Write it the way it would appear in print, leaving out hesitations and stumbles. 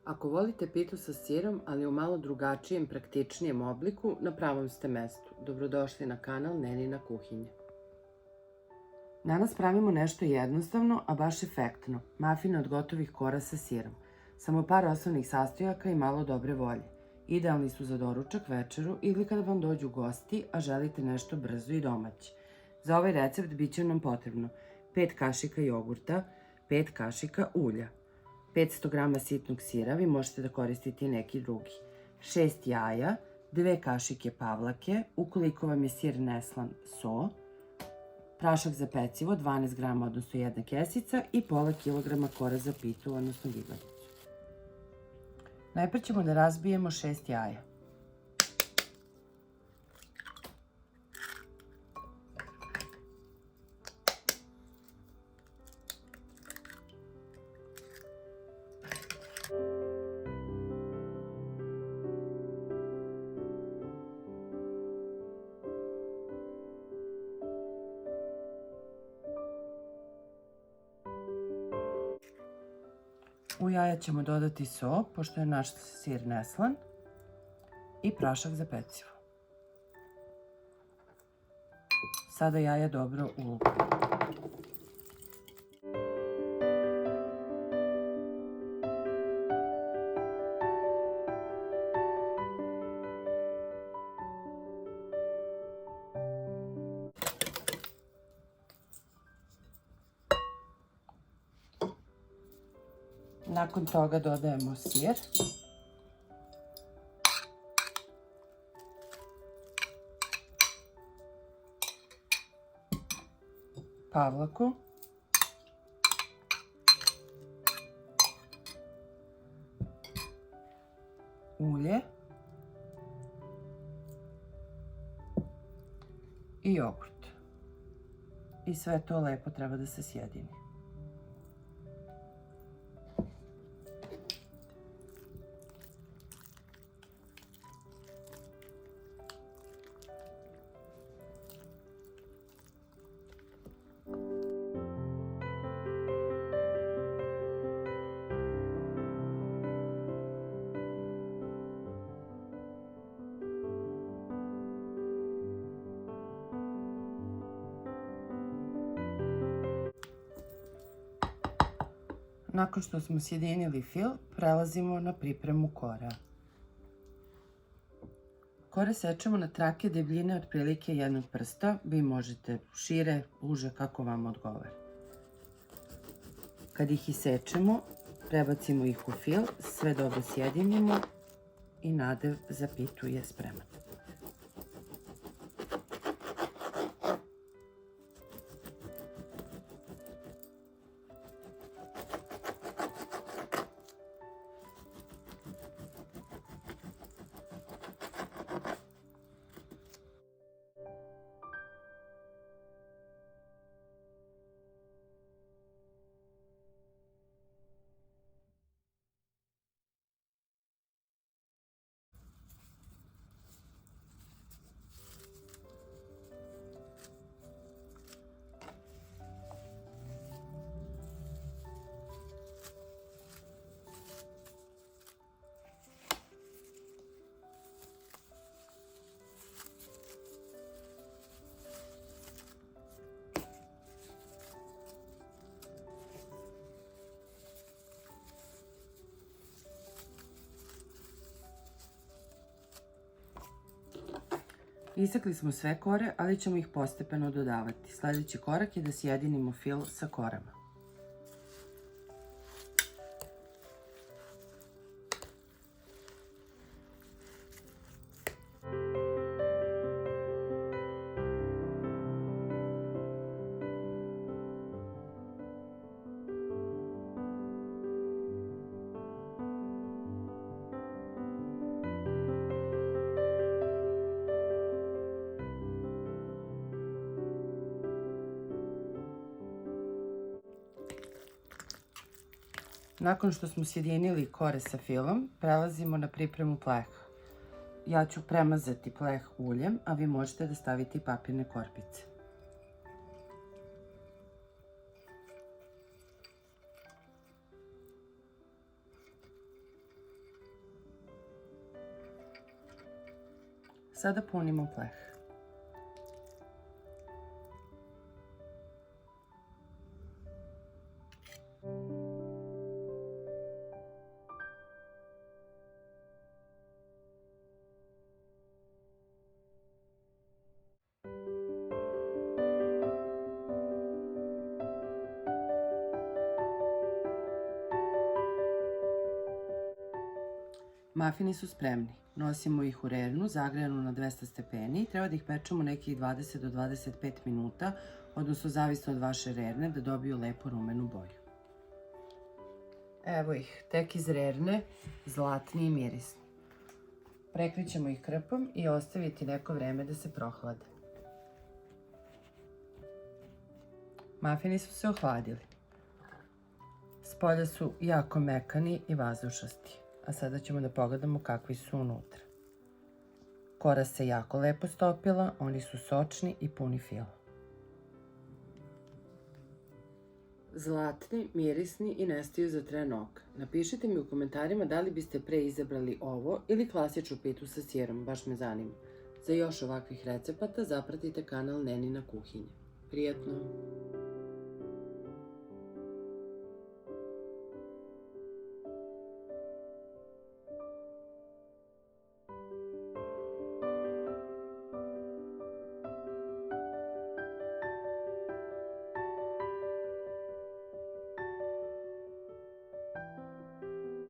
Ako volite pitu sa sirom, ali u malo drugačijem, praktičnijem obliku, na pravom ste mestu. Dobrodošli na kanal Nenina kuhinja. Danas pravimo nešto jednostavno, a baš efektno. Mafine od gotovih kora sa sirom. Samo par osnovnih sastojaka i malo dobre volje. Idealni su za doručak, večeru ili kada vam dođu gosti, a želite nešto brzo i domaće. Za ovaj recept bit će nam potrebno 5 kašika jogurta, 5 kašika ulja, 500 g sitnog sira, vi možete da koristite i neki drugi, 6 jaja, 2 kašike pavlake, ukoliko vam je sir neslan, so, prašak za pecivo 12 g, odnosno 1 kesica i pola kilograma kora za pitu, odnosno gibanicu. Najpre ćemo da razbijemo 6 jaja. U jaja ćemo dodati so, pošto je naš sir neslan, i prašak za pecivo. Sada jaja dobro ulupimo. Nakon toga dodajemo sir. Pavlaku. Ulje. I jogurt. I sve to lepo treba da se sjedini. Nakon što smo sjedinili fil, prelazimo na pripremu kora. Kore sečemo na trake debljine otprilike jednog prsta. Vi možete šire, uže, kako vam odgovara. Kad ih isečemo, prebacimo ih u fil, sve dobro sjedinimo i nadev za pitu je spreman. Isekli smo sve kore, ali ćemo ih postepeno dodavati. Sljedeći korak je da sjedinimo fil sa korama. Nakon što smo sjedinili kore sa filom, prelazimo na pripremu pleha. Ja ću premazati pleh uljem, a vi možete da stavite i papirne korpice. Sada punimo pleh. Mafini su spremni. Nosimo ih u rernu, zagrejanu na 200 stepeni i treba da ih pečemo nekih 20 do 25 minuta, odnosno zavisno od vaše rerne, da dobiju lepo rumenu boju. Evo ih, tek iz rerne, zlatni i mirisni. Prekrićemo ih krpom i ostaviti neko vreme da se prohlade. Mafini su se ohladili. Spolja su jako mekani i vazdušasti. A sada ćemo da pogledamo kakvi su unutra. Kora se jako lepo stopila, oni su sočni i puni fila. Zlatni, mirisni i nestaju za tren oka. Napišite mi u komentarima da li biste pre izabrali ovo ili klasičnu pitu sa sirom, baš me zanima. Za još ovakvih recepata zapratite kanal Nenina kuhinja. Prijetno!